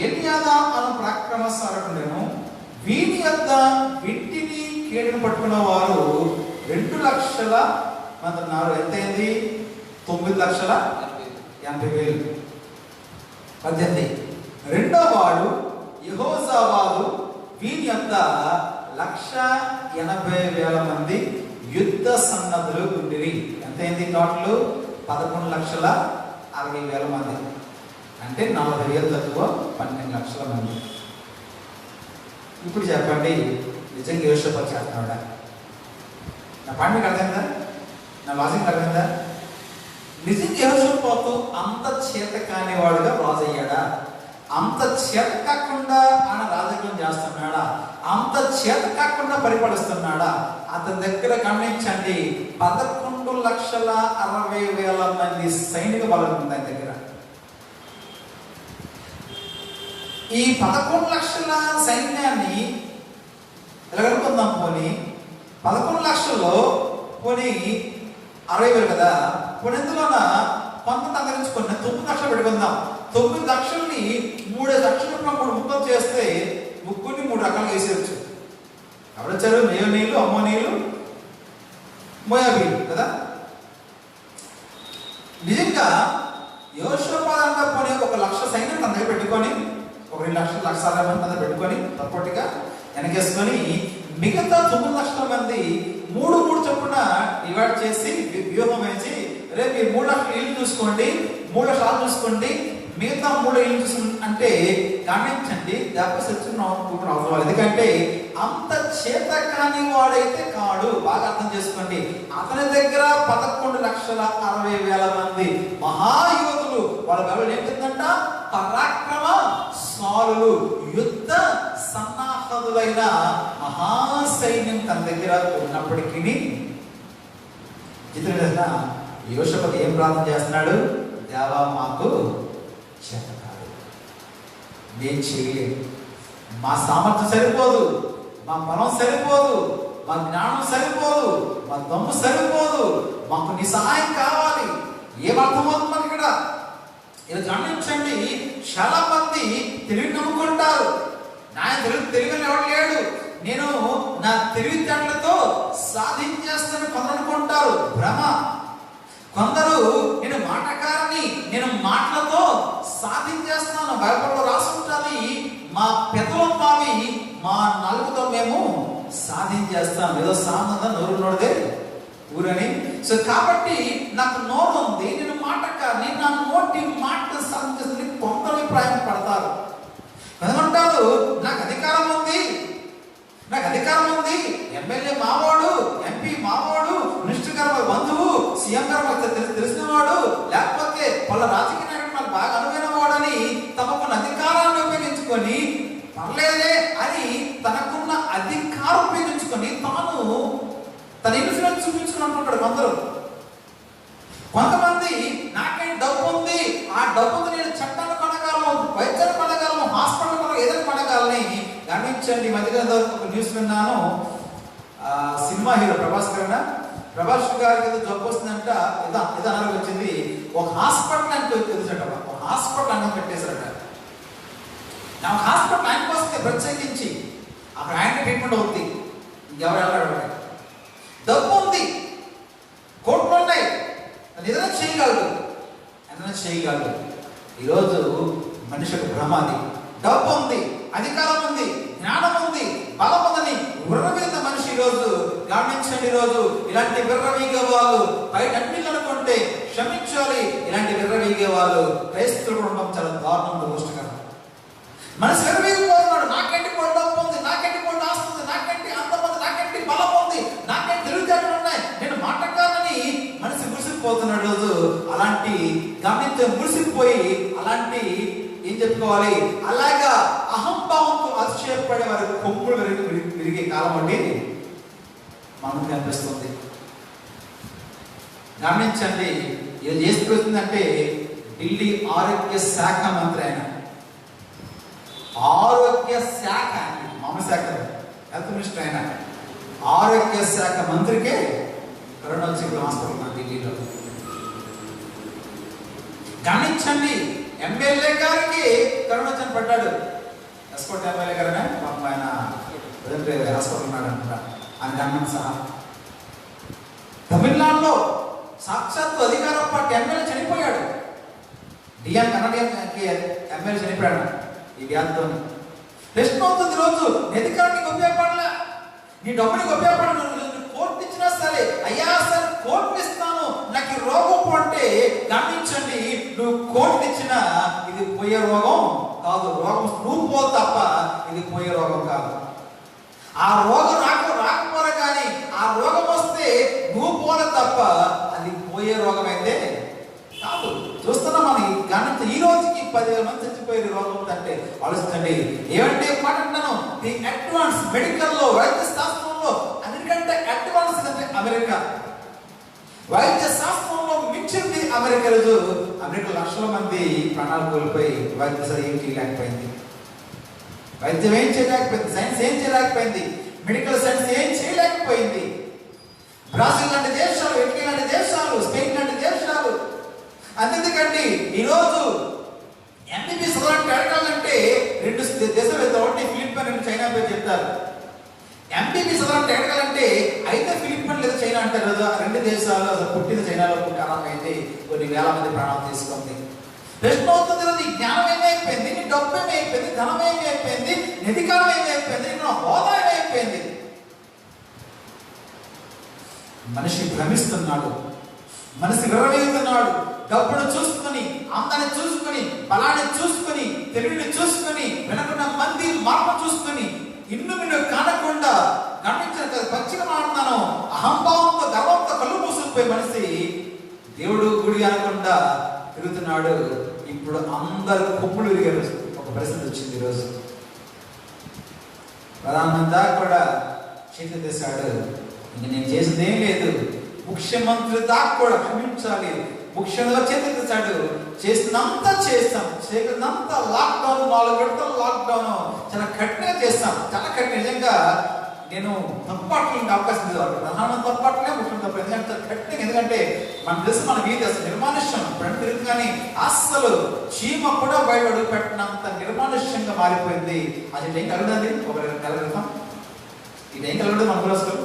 ఎలియాదా అను పరాక్రమశాలుడును వీని యొద్ద వింటిని కేడును పట్టుకున్న వారు 2 లక్షల మంది ఉన్నారు. ఎంతైంది? 9,80,000. 18. రెండో వాడు యెహోజాబాదు వీని యొద్ద 1,80,000 మంది యుద్ధ సన్నద్ధులు ఉండిరి. ఎంతైంది? టోటల్ 11,60,000 మంది. అంటే 40,000 తక్కువ 12 లక్షల మంది. ఇప్పుడు చెప్పండి, నిజంగా యోషాపాతు చేస్తున్నాడా? నా పాయింట్ అర్థమైందా? నా లాజిక్ అర్థమైందా? నిజంగా యోషాపాతు అంత చేత కానివాడుగా రాజు అయ్యాడా? అంత చేత కాకుండా ఆయన రాజకీయం చేస్తున్నాడా? అంత చేత కాకుండా పరిపాలిస్తున్నాడా? అతని దగ్గర గమనించండి, 11,60,000 మంది సైనిక బలం ఉంది ఆయన దగ్గర. ఈ 11 లక్షల సైన్యాన్ని ఎలాగనుకుందాం. పోనీ 11 లక్షల్లో పోనీ 60,000 కదా. పోనీ ఎందులోన కొంత తగ్గరించుకుని 9 లక్షలు పెట్టుకుందాం. 9 లక్షల్ని 3 లక్షలు 3 ముక్కలు చేస్తే ముగ్గురిని 3 రకాలుగా వేసేయచ్చు. ఎవరొచ్చారు? మేయోనీయులు, అమ్మోనీయులు, మోయాబీలు కదా. నిజంగా యోషాపాతు పోనీ 1 లక్ష సైన్యం తన దగ్గర పెట్టుకొని 2 లక్షల 1,60,000 మంది తన పెట్టుకొని సపోర్ట్గా వెనకేసుకొని మిగతా 9 లక్షల మంది 3 చొప్పున డివైడ్ చేసి వ్యూహం వేసి, రేపు మీరు 3 లక్షల ఇల్లు చూసుకోండి, 3 లక్షలు చూసుకోండి, మిగతా 3 ఇల్లు చూసుకోండి అంటే గమనించండి. అవసరం. ఎందుకంటే అంత చేత కాని వాడైతే కాడు. బాగా అర్థం చేసుకోండి. అతని దగ్గర 11,60,000 మంది మహాయోధులు. వాళ్ళ ఎవరు ఏంటంట? పరాక్రమశాలులు, యుద్ధ సన్నాహదులైన మహాసైన్యం తన దగ్గర ఉన్నప్పటికీ యోషాపాతు ఏం ప్రార్థన చేస్తున్నాడు? దేవా మాకు చేత కాదు. నేను చేయలేను, మా సామర్థ్యం సరిపోదు, మా బలం సరిపోదు, మా జ్ఞానం సరిపోదు, మా దమ్ము సరిపోదు, మాకు నీ సహాయం కావాలి. ఏమర్థమవుతుంది మనకి ఇక్కడ? ఇలా గమనించండి, చాలా మంది తెలివి నమ్ముకుంటారు. నా తెలివిని ఎవరు లేడు, నేను నా తెలివితేటలతో సాధించేస్తాను కొందరు అనుకుంటారు. భ్రమ. కొందరు నేను మాటకారిని, నేను మాటలతో సాధించేస్తాను. బైబిల్లో రాసి ఉంటుంది, మా పెదవులు మావి మా నలుగుతో మేము సాధించేస్తాం. ఏదో సాధన నోరు నోడిదే ఊరని. సో కాబట్టి నాకు నోరు ఉంది, నేను మాటకారిని, నా నోటి మాట సాధించేస్తుంది. కొందరు అభిప్రాయం పడతారు. ఎందుకంటారు, నాకు అధికారం ఉంది, నాకు అధికారం ఉంది, ఎమ్మెల్యే మావాడు, ఎంపీ మావాడు, మినిస్టర్ గారు బంధువు, సీఎం గారు తెలిసినవాడు, లేకపోతే వాళ్ళ రాజకీయ నాయకుడు నాకు బాగా అనువైన వాడని తమకున్న అధికారాన్ని ఉపయోగించుకొని పర్లేదే అని తనకున్న అధికారం ఉపయోగించుకొని తాను తన ఇన్ఫ్లుయెన్స్ చూపించుకుని అనుకుంటాడు కొందరు. కొంతమంది నాకేం డబ్బు ఉంది, ఆ డబ్బుతో నేను చట్టాన్ని కొనగలను, వైద్యాన్ని కొనగలను, హాస్పిటల్ కొనగలను, ఏదైనా కొనగలని గమనించండి. మధ్యకాలంలో ఒక న్యూస్ విన్నాను. సినిమా హీరో ప్రభాస్ గారికి ఏదో జబ్బు వస్తుందంట, ఏదో అనారోగ్యం వచ్చింది. ఒక హాస్పిటల్ అంటే తెలుసట, ఒక హాస్పిటల్ అన్నం పెట్టేశారట. నా హాస్పిటల్ ఆయనకు వస్తే ప్రత్యేకించి అక్కడ ఆయన ట్రీట్మెంట్ అవుతుంది, ఎవరు వెళ్ళాడు. డబ్బు ఉంది, కోట్లు ఉన్నాయి, ఏదైనా చేయగలడు. ఈరోజు మనిషికి భ్రమాది. డబ్బు ఉంది, అధికారం ఉంది, జ్ఞానం ఉంది, బలం ఉందని విర్రవీగిన మనిషి ఈరోజు గమనించండి. ఈరోజు ఇలాంటి విర్రవీగే వాళ్ళు బయట అన్ని అనుకుంటే క్షమించాలి. ఇలాంటి విర్రవీగే వాళ్ళు క్రైస్తవులు ఉండడం చాలా దారుణంగా దోషకరం. మనిషి విర్రవీగిపోతున్నాడు. నాకంటే కూడా డబ్బు ఉంది, నాకంటే కూడా ఆస్తి ఉంది, నాకంటే అందం ఉంది, నాకంటే బలం ఉంది, నాకంటే తెలివితేటలు ఉన్నాయి, నేను మాటకాలని మనిషి మురిసిపోతున్నాడు రోజు. అలాంటి గమనించే మురిసిపోయి అలాంటి ఏం చెప్పుకోవాలి, అలాగా అహంభావంతో అతిశయపడే వారి కొమ్ములు విరిగే కాలం అండి మనకు కనిపిస్తుంది. గమనించండి, ఇది చేసుకుంటుందంటే ఢిల్లీ ఆరోగ్య శాఖ మంత్రి, ఆయన ఆరోగ్య శాఖ, మామూలు శాఖ హెల్త్ మినిస్టర్, ఆయన ఆరోగ్య శాఖ మంత్రికే కరోనా వచ్చి హాస్పిటల్ ఢిల్లీలో. గమనించండి, ఎమ్మెల్యే గారికి కరోనా వచ్చి పడ్డాడు. ఎస్కోట్ ఎమ్మెల్యే గారనే పాపం ఆయన హాస్పిటల్ ఉన్నాడు అనుకుంటా, ఆయన గమనం సహా. తమిళనాడులో సాక్షాత్తు అధికార పార్టీ ఎమ్మెల్యే చనిపోయాడు. డిఎం కన్నడియన్ ఎమ్మెల్యే చనిపోయాడు ఈ వ్యాధితో. ప్రశ్న అవుతుంది, రోజు అధికారానికి ఉపయోగపడలే, నీ డబ్బునికి ఉపయోగపడదు, కోర్టు ఇచ్చినా సరే, అయ్యా సార్ కోర్టు ఇస్తాను నాకు ఈ రోగం అంటే గమనించండి, నువ్వు కోర్టు ఇచ్చినా ఇది పోయే రోగం కాదు. రోగం నువ్వు పో తప్ప ఇది పోయే రోగం కాదు. ఆ రోగం రాకపోలే కానీ ఆ రోగం వస్తే నువ్వు పోలే తప్ప అది పోయే రోగం అయితే కాదు. చూస్తున్నాం మనం గణిత ఈ రోజుకి 10,000 మంది చచ్చిపోయే రోగం అంటే ఆలోచించండి. ఏమంటే మాట అంటాను, ది అడ్వాన్స్ మెడికల్లో, వైద్య శాస్త్రంలో అన్నిటికంటే అడ్వాన్స్ అంటే అమెరికా. వైద్య శాస్త్రంలో మించింది అమెరికా. రోజు అమెరికా లక్షల మంది ప్రాణాలు కోల్పోయి వైద్య ఏం చేయలేకపోయింది, వైద్యం ఏం చేయలేకపోయింది, సైన్స్ ఏం చేయలేకపోయింది, మెడికల్ సైన్స్ ఏం చేయలేకపోయింది. బ్రాజిల్ లాంటి దేశాలు, ఇటలీ లాంటి దేశాలు, స్పెయిన్ లాంటి దేశాలు. అందుకండి ఈరోజు ఎంబీబీఎస్ అడగాలంటే 2 దేశాలు, ఒకటి ఫిలిప్పైన్, 2 చైనా పేరు చెప్తారు. ఎంబీబీఎస్ అడగాలంటే అయితే ఫిలిప్పైన్ లేదా చైనా అంటారు. 2 దేశాలు అసలు పుట్టిన చైనాలో పుట్టి అలాగైతే కొన్ని వేల మంది ప్రాణాలు తీసుకుంది. ప్రశ్న అవుతుంది, నీ జ్ఞానం ఏమైపోయింది, నీ డబ్బు ఏమైపోయింది, ధనం ఏమైపోయింది, నీ అధికారం ఏమైపోయింది, నీ హోదా ఏమైపోయింది? మనిషి భ్రమిస్తున్నాడు, మనిషి విరవేస్తున్నాడు. డబ్బును చూసుకొని, అందాన్ని చూసుకొని, బలాన్ని చూసుకొని, తెలివిని చూసుకొని, వెనకున్న మంది మార్పు చూసుకొని, నిన్ను కానకుండా గమనించిన పచ్చిగా మాట్లాడుతున్నాను. అహంభావంతో, గర్వంతో కళ్ళు మూసుకుపోయి మనిషి దేవుడు గుడి అనకుండా తిరుగుతున్నాడు. ఇప్పుడు అందరు కొమ్ములు విరిగే ఒక పరిస్థితి వచ్చింది. ఈరోజు ప్రధానమంత్రి దాకా కూడా చేతులు తెశాడు, ఇంక నేను చేసిందేం లేదు. ముఖ్యమంత్రి దాకా కూడా క్షమించాలి, ముఖ్యంగా చేతులు తెచ్చాడు. చేసినంత చేస్తాం, చేయనంత లాక్డౌన్, 4 విడతలు లాక్డౌన్ చాలా కఠినంగా చేస్తాం. చాలా కఠిన. నిజంగా నేను తప్పాట్లకి అవకాశం లేదు. ప్రధాన తప్పాట్లే ముఖ్యం తప్ప. ఎందుకంటే కఠినంగా, ఎందుకంటే మనకు తెలుసు మన వీధి అసలు నిర్మానుష్యం ఫ్రంట్ తిరుగు, కానీ అస్సలు చీమ కూడా బయట అడుగు పెట్టినంత నిర్మానుష్యంగా మారిపోయింది. అది టైం కలగదండి. ఒక నెల క్రితం ఈ టైం కలగదు మన ఊరు. అసలు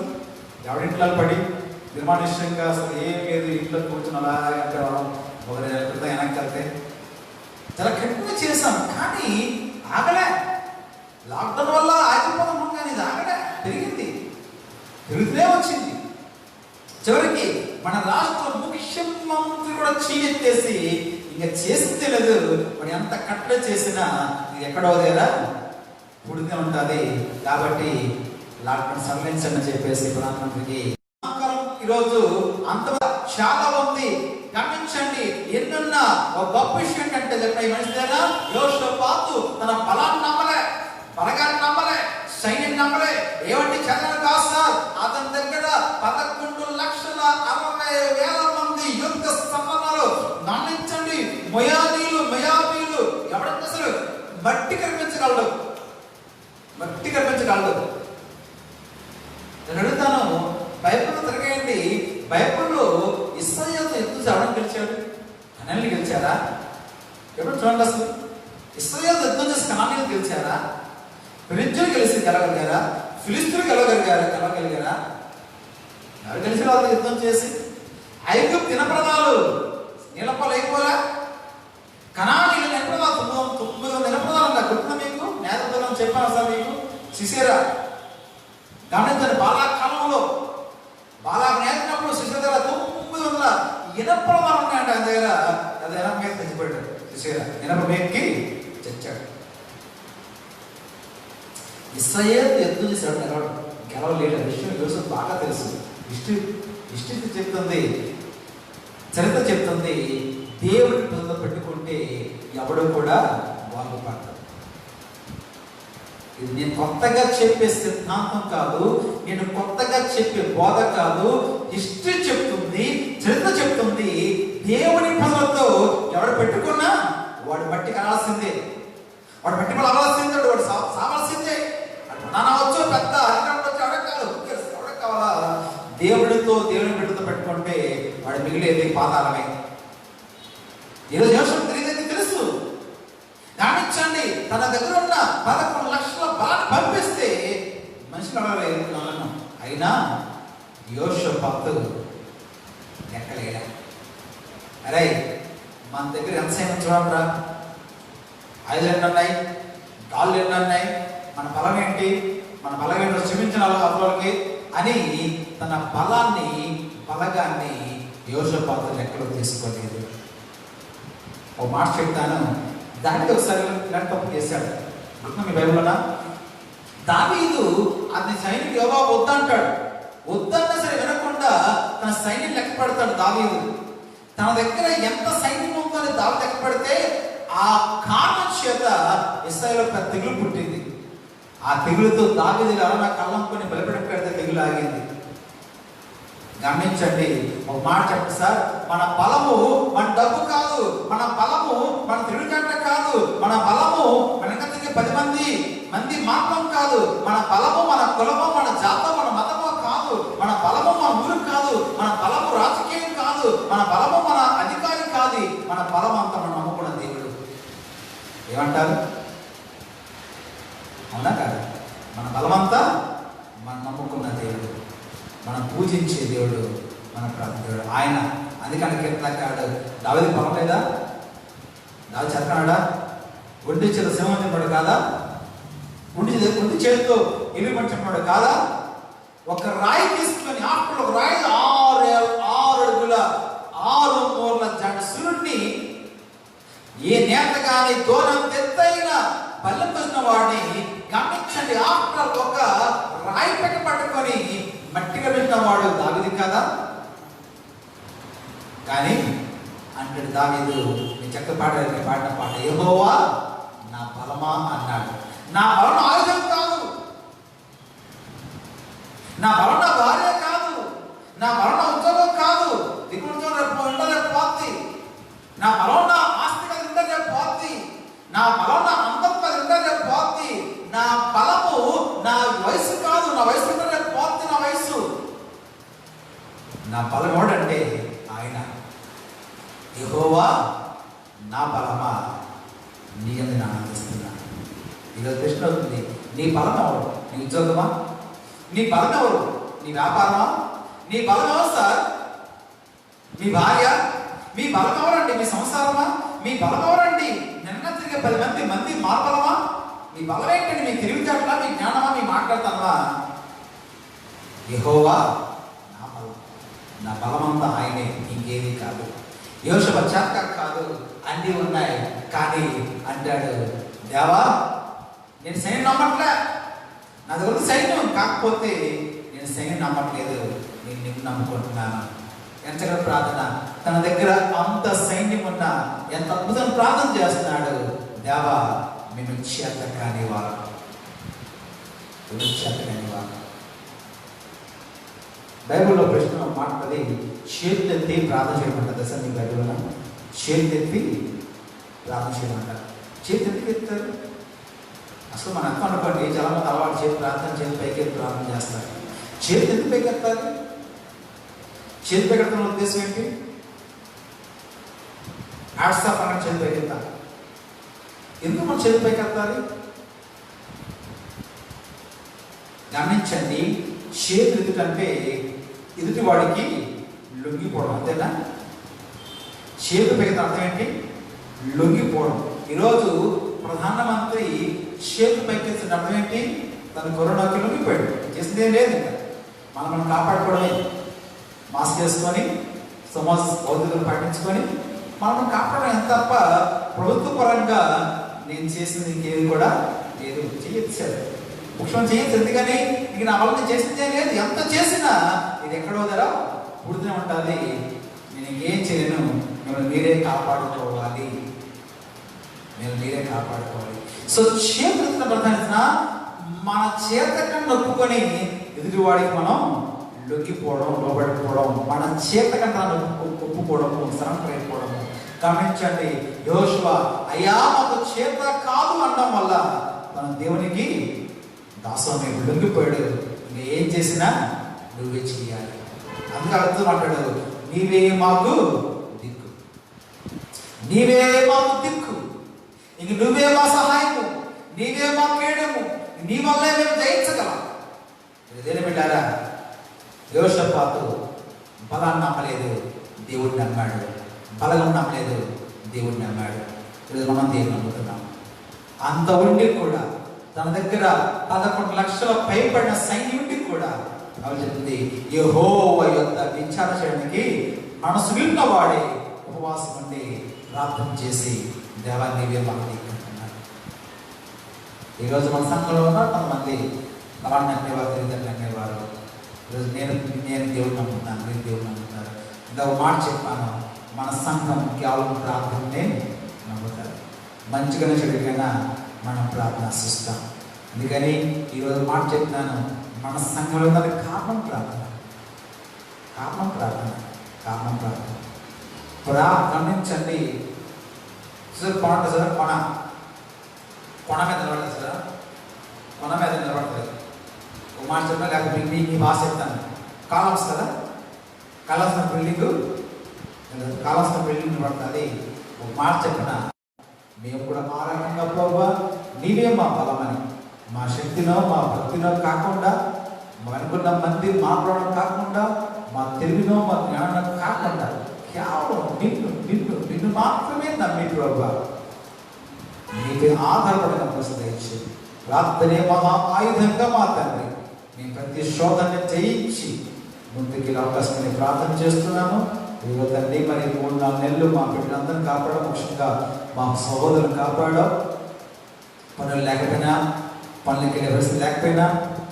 ఎవరింట్లో పడి నిర్మానుష్యంగా అసలు ఏం లేదు, ఇంట్లో కూర్చొని అలాగే ఒక నెల క్రితం వెనక్కి వెళ్తే చాలా కఠినంగా చేశాం. కానీ ఆగలే. లాక్డౌన్ వల్ల ఆగిపోతాం, కానీ ఇది ఆగలే, పెరిగింది, పెరుగుతూనే వచ్చింది. చివరికి మన రాష్ట్ర ముఖ్యమంత్రి కూడా చేయెత్తేసి ఇంకా చేస్తే లేదు, మరి ఎంత కట్టడ చేసినా ఇది ఎక్కడో దగ్గర పుడితే ఉంటుంది. కాబట్టి లాక్డౌన్ సడలించండి అని చెప్పేసి ప్రధానమంత్రికి ఈరోజు అంత చాలా ఉంది. గమనించండి, ఎన్నున్నా ఒక గొప్ప విషయం ఏంటంటే చెప్పిన మనిషిదేనా యోషపాతు తన బలాన్ని నమ్మలే, బలగాన్ని నమ్మలే, సైన్యం నమ్మలే. ఏమంటే చదవడం కాదు సార్, అతని దగ్గర 11,60,60,000 మంది యుద్ధ సన్నలు. గమనించండి, మొయాబీలు ఎవడంటే అసలు మట్టి కనిపించగలడు, మట్టి కనిపించగలడు. నేను అడుగుతాను, బైబిల్లో తిరగేయండి, బైబిల్లో ఇశ్రాయేలుతో యుద్ధం చేయడం గెలిచాడు, కనానీయులు గెలిచారా? ఎప్పుడు చూడండి, అసలు ఇశ్రాయేలుతో యుద్ధం చేసి కనానీయులు గెలిచారా? ఫిలిష్తీయులు గెలగలిగారా? ఫిలిష్తీయులు గెలవగలిగారా? ఎవరు గెలిచిన వాళ్ళతో యుద్ధం చేసి? ఐగుప్తు దినప్రదాలు నీలపాలు అయిపోరా? కనానీయులు నినప్రదాలు 900 నినప్రదాలు అంట. గుర్తుందా మీకు? నేతృత్వం చెప్పాను సార్ మీకు. సిసేరా గమనించండి, బాలాక్ కాలంలో బాలాక్ నేర్చినప్పుడు సిసేరా దగ్గర 900 ఇనప్రదాలు ఉన్నాయంట. ఆయన దగ్గర అది ఇనప మీద తెచ్చిపోయాడు. సిసేరా ఇనప మీదకి తెచ్చాడు. ఇశ్రాయేలు యుద్ధం చేశాడు, గెలవలేడు. విషయం యోసేపు బాగా తెలుసు. హిస్టరీ చెప్తుంది, చరిత్ర చెప్తుంది, దేవుడి పనులు పెట్టుకుంటే ఎవడు కూడా బాగుపడతాడు. ఇది నేను కొత్తగా చెప్పే సిద్ధాంతం కాదు, నేను కొత్తగా చెప్పే బోధ కాదు. హిస్టరీ చెప్తుంది, చరిత్ర చెప్తుంది. దేవుని పనులతో ఎవడు పెట్టుకున్నా వాడు బట్టి కలాల్సిందే, వాడు బట్టి వాళ్ళు అవ్వాల్సిందే, వాడు సావాల్సిందే. నానవచ్చు, పెద్ద అధికారులు వచ్చి ఎవడకు కావాలా? దేవుడితో, దేవుని బిడ్డతో పెట్టుకుంటే వాడు మిగిలేది పాతాళమే. ఈరోజు యోసేపు తెలియదని తెలుసు. గమనించండి, తన దగ్గర ఉన్న 11 లక్షల బలాన్ని పంపిస్తే మనిషిని అడగలేదు. అయినా యోసేపు ఎక్కలేడా? అరే మన దగ్గర ఎంత సైన్యం చూడరా, 5 ఎన్ని ఉన్నాయి, డాళ్ళు ఎన్ని ఉన్నాయి, మన బలం ఏంటి, మన బలం ఏంటో చూపించిన వాళ్ళకి అని తన బలగాన్ని యోసేపు లెక్కలో తీసుకోలేదు. ఒక మాట చెప్తాను, దానికి ఒకసారి ఇలాంటి తప్పు చేశాడు. మీ బైబిల్లోనా దావీదు అతని సైనికుడు యోవాబు వద్దంటాడు. వద్దన్నా సరే వినకుండా తన సైన్యం లెక్క పెడతాడు దావీదు. తన దగ్గర ఎంత సైన్యం ఉందో అని దావీదు లెక్క పెడితే ఆ కారణం చేత ఇశ్రాయేలులో పెద్ద తెగులు పుట్టింది. ఆ తెగులుతో దావీదు ఎవరైనా కళ్ళంకొని బలిపెట్టి పెడితే తెగులు ఆగింది. గమనించండి, ఒక మాట చెప్పండి సార్, మన బలము మన డబ్బు కాదు, మన బలము మన తిరుగుగంట కాదు, మన బలము మన 10 మంది మాత్రం కాదు, మన బలము మన కులము, మన జాతం, మన మతము కాదు, మన బలము మన ఊరు కాదు, మన బలము రాజకీయం కాదు, మన బలము మన అధికారి కాదు, మన బలం అంతా మనం నమ్ముకున్న దేవుడు. ఏమంటారు? అవునా కాదు? మన బలమంతా మనం నమ్ముకున్న దేవుడు, మనం పూజించే దేవుడు, మన దేవుడు ఆయన. అందుకని కీర్తనకారుడు దావీదు బలం లేదా? దావీదు చెప్పన్నాడా? ఒంటి చేత సింహం చెప్పాడు కాదా? ఒంటి చేతితో ఎలుగుబంటి చెప్పాడు కాదా? ఒక రాయి తీసుకొని ఆకులు, ఒక రాయి 6 అడుగుల 6 మూరల సూర్యుడిని ఏ నేత కానీ దూరం ఎత్తైన పల్లె పొందిన వాడిని గమనించండి. ఆఫ్టర్ ఒక రాయి పెట్టి పట్టుకొని మట్టిగా పెట్టిన వాడు దావీదు కదా. కానీ అంటే దావీదు నీ చక్క పాడిన పాట, యెహోవా నా బలమా అన్నాడు. నా బలం ఆయుధం కాదు, నా బలం నా భార్య కాదు, నా బలం నా ఉద్యోగం కాదు, దిగుడు రేపు ఉండలేకపోతుంది, నా బలం నా నా వయసు కాదు, నా వయసు కంటే పోతే నా వయసు. నా బలం ఎవడంటే ఆయన. యెహోవా నా బలమా, నీ యందు నేను ఆనందిస్తున్నాను. ఈరోజు ప్రశ్న అవుతుంది, నీ బలం ఎవరు? నీ ఉద్యోగమా? నీ బలం ఎవరు? నీ వ్యాపారమా? నీ బలం ఎవరు సార్? మీ భార్య? మీ బలం ఎవరండి? మీ సంసారమా? మీ బలం ఎవరండి? నిన్న తిరిగే 10 మంది మార్బలమా? మీ బలం ఏంటండి? మీ తెలివితేటలా? మీ జ్ఞానమా? మీ మాట్లాడతామా? యెహోవా నా బలం, నా బలమంతా ఆయనే, ఇంకేమీ కాదు. యోషువ చేత కాదు, అన్నీ ఉన్నాయి, కానీ అంటాడు, దేవా నేను సైన్యం నమ్మట్లే, నా దగ్గర సైన్యం కాకపోతే నేను సైన్యం నమ్మట్లేదు, నేను నిన్ను నమ్ముకుంటున్నాను. ఎంతగా ప్రార్థన, తన దగ్గర అంత సైన్యం ఉన్నా ఎంత అద్భుతం ప్రార్థన చేస్తున్నాడు. దేవా మేము చేత కానివారు, చేత కానివారు. బైబిల్లో ప్రశ్న మాట్లాడి చేతులెత్తి ప్రార్థన చేయమంటారు. దశ మీ బైబిల్లో చేతులెత్తి ప్రార్థన చేయమంటారు. చేతులెత్తి ఎత్తారు. అసలు మన అక్క అనుకోండి, చాలా మంది అలవాటు చేతి ప్రార్థన, చేతి పైకి ప్రార్థన చేస్తారు. చేతి ఎత్తి పైకి ఎత్తాలి. చేతి పైకి ఎత్తడం ఉద్దేశం ఏంటి? హ్యాట్స్ ఆఫ్ అన్న చేతి పైకి ఎత్తాలి. ఎందుకు మనం చేతి పైకి ఎత్తాలి? గమనించండి, చేతులు ఎత్తుకంటే ఎదుటివాడికి లొంగిపోవడం, అంతేనా? చేతి పైకి అర్థం ఏంటి? లొంగిపోవడం. ఈరోజు ప్రధానమంత్రి చేతి పైకి ఎత్తిన అర్థం ఏంటి? తన కరోనాకి లొంగిపోయాడు. చేసిందేం లేదు. ఇంకా మనం కాపాడుకోవడమే. మాస్క్ వేసుకొని, సమాజ భౌతికలు పాటించుకొని మనం కాపాడడం తప్ప ప్రభుత్వ పరంగా నేను చేసింది ఇంకేది కూడా లేదు. చేయొచ్చు, ముఖ్యం చేయొచ్చు. ఎందుకని ఇంక నా వల్ల నేను చేసిందే లేదు. ఎంత చేసినా ఇది ఎక్కడో ధర పుడుతూనే ఉంటుంది. నేను ఇంకేం చేయను. మిమ్మల్ని మీరే కాపాడుకోవాలి, మీరు మీరే కాపాడుకోవాలి. సో చేతున్న ప్రధాన మన చేతకం నొప్పుకొని ఎదుటివాడికి మనం లొంగిపోవడం, లోబడిపోవడం, మన చేతకంతా ఒప్పుకోవడము, శ్రమపడిపోవడము. గమనించండి, యోషువ అయ్యా మాకు చేత కాదు అనడం వల్ల మన దేవునికి దాసోని లొంగిపోయాడు. ఇంకా ఏం చేసినా నువ్వే చేయాలి. అందుకే అర్థం అంటాడు, నీవే మాకు దిక్కు, నీవే మాకు దిక్కు, ఇంక నువ్వే మా సహాయము, నీవే మా కేడము, నీ వల్లే మేము జయించగలం. ఇదేనా బిడ్డారా? యోషపాతు బలాన్ని నమ్మలేదు, దేవుడిని నమ్మాడు. బలం నమ్మలేదు, దేవుడిని నమ్మాడు. ఈరోజు మనం దేవుని నమ్ముతున్నాం. అంత ఉండి కూడా తన దగ్గర 11 లక్షల పైబడిన సైన్యుడికి కూడా అవి చెప్తుంది, యెహోవా యొద్ద విచారణ చేయడానికి మనసు విన్న వాడే ఉపవాసం ఉండి ప్రార్థన చేసి దేవాన్ని నీవే మాకు దిక్కుంటున్నారు. ఈరోజు మన సంఘంలో ఉన్న కొంతమంది బలాన్ని నమ్మేవారు, తెలియదని నమ్మేవారు. ఈరోజు నేను దేవుడు నమ్ముతున్నాను, మీరు దేవుడు నమ్ముతున్నారు. ఇంకా ఒక మాట చెప్పాను, మన సంఘం కేవలం ప్రార్థననే నమ్ముతారు. మంచిగానే చెడుకైనా మనం ప్రార్థన ఆశిస్తాం. అందుకని ఈరోజు మాట చెప్తున్నాను, మన సంఘంలో ఉన్నది కారణం ప్రార్థన, కారణం ప్రార్థన, కారణం ప్రార్థన. గమనించండి సార్, కొనండి సార్, కొన మీద నిలబడలేదు సార్, కొన మీద నిలబడలేదు. ఒక మాట చెప్పినా లేకపోతే మీ భాష చెప్తాను. కాలమ్స్ కదా, కాలమ్స్ బిల్డింగ్, కాలమ్స్ బిల్డింగ్ నిలబడుతుంది. ఒక మాట చెప్పిన మేము కూడా ఆ రకంగా ప్రభువా నీవే మా బలమని, మా శక్తినో మా భక్తినో కాకుండా, అనుకున్న మంది మాట్లాడడం కాకుండా, మా తెలివినో మా జ్ఞానం కాకుండా కేవలం నిన్ను నిన్ను నిన్ను మాత్రమే నమ్మి ప్రభువా నీకు ఆధారపడిన ప్రశ్న ప్రార్థనే మహా ఆయుధంగా మా తండ్రి. మేము ప్రతి శోధనని జయించి ముందుకి అవకాశం ప్రార్థన చేస్తున్నాము. ఇదిగో తండ్రి, మరి 3-4 నెలలు మా బిడ్డలందరినీ కాపాడడం, ముఖ్యంగా మా సహోదరులు కాపాడడం, పనులు లేకపోయినా, పనులకి పరిస్థితి లేకపోయినా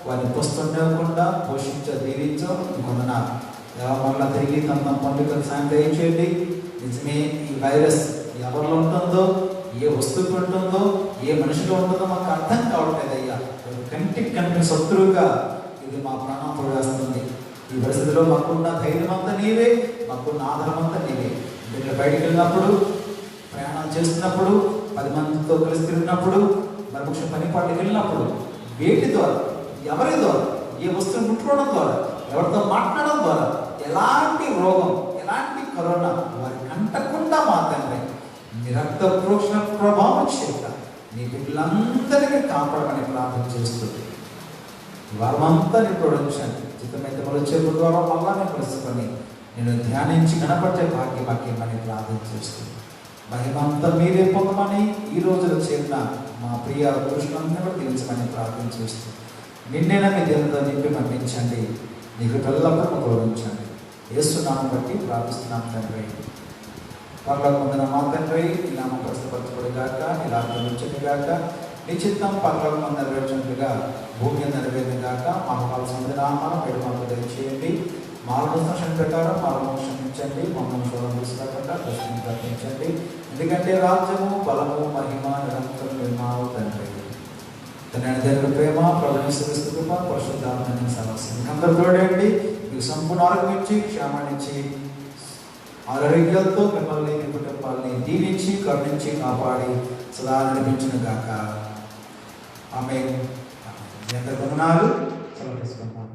వారిని పుస్తుండకుండా పోషించో, దీవించో కొందన్నారు. మళ్ళీ తిరిగి తన పండుగలకు సాయం దయచేయండి. నిజమే, ఈ వైరస్ ఎవరిలో ఉంటుందో, ఏ వస్తువుకి ఉంటుందో, ఏ మనిషిలో ఉంటుందో మాకు అర్థం కావట్లేదు అయ్యా. కంటికి కనిపిన శత్రువుగా ఇది మా ప్రాణం వేస్తుంది. ఈ పరిస్థితిలో మాకున్న ధైర్యం అంతా నీవే, మాకున్న ఆధారం అంతా నీవే. మీరు బయటికి వెళ్ళినప్పుడు, ప్రయాణం చేస్తున్నప్పుడు, 10 మందితో కలిసి తిరిగినప్పుడు, మరి ముఖ్య పని పాటకి వెళ్ళినప్పుడు వేటి ద్వారా ఎవరి ద్వారా, ఏ వస్తువుని ముట్టుకోవడం ద్వారా, ఎవరితో మాట్లాడడం ద్వారా ఎలాంటి రోగం, ఎలాంటి కరోనా వారికి అంటకుండా మా తండ్రి నీ రక్త ప్రోక్షణ ప్రభావం చేత నీ బిడ్డలందరినీ కాపాడమని ప్రార్థన చేస్తుంది. వారమంతా నీ తోడించండి. చిత్తమైతే మళ్ళీ చెరుపు ద్వారా మళ్ళా నేను కలుసుకొని నేను ధ్యానించి గణపట్టే భాగ్యమని ప్రార్థన చేస్తుంది. మహిమంతా మీరే పొందమని ఈ రోజులో చేరిన మా ప్రియ పురుషులందరూ దీవించమని ప్రార్థన చేస్తుంది. నిన్నైనా మీ దేవునితో నింపి పంపించండి. నీకు ఎల్లప్పుడూ గౌరవించండి. యేసునామం బట్టి ప్రార్థిస్తున్నాం తండ్రి. పరలోకమందున మా తండ్రి, నీ నామం పరిశుద్ధపరచబడుగాక, నీ రాజ్యం వచ్చుగాక, నీ చిత్తం పరలోకమందు నెరవేర్చినట్లుగా భూమి నెరవేరుగాక. మాకు కావాల్సిన ఆహారం నేడు మాకు దయచేయండి. మార్గదర్శన ప్రకారం మాకు క్షమించండి. మమ్మల్ని శోధన తీసుకురాకుండా దర్శనం తప్పించండి. ఎందుకంటే రాజ్యము, బలము, మహిమ నిరంతరం నిర్మావు తండ్రి. దేవుని ప్రేమ, ప్రభుత్వ కృప, పరిశుద్ధాత్మ సమస్య అందరూ చూడండి. మీకు సంపూర్ణ ఆరోగ్యం ఇచ్చి, క్షేమాన్నిచ్చి, ఆరోగ్యాలతో మిమ్మల్ని మీ కుటుంబాలని దీవించి, కరుణించి, కాపాడి సదా నడిపించిన గాక. ఆమేన్. అందరికీ వందనాలు. సెలవు తీసుకుంటాం.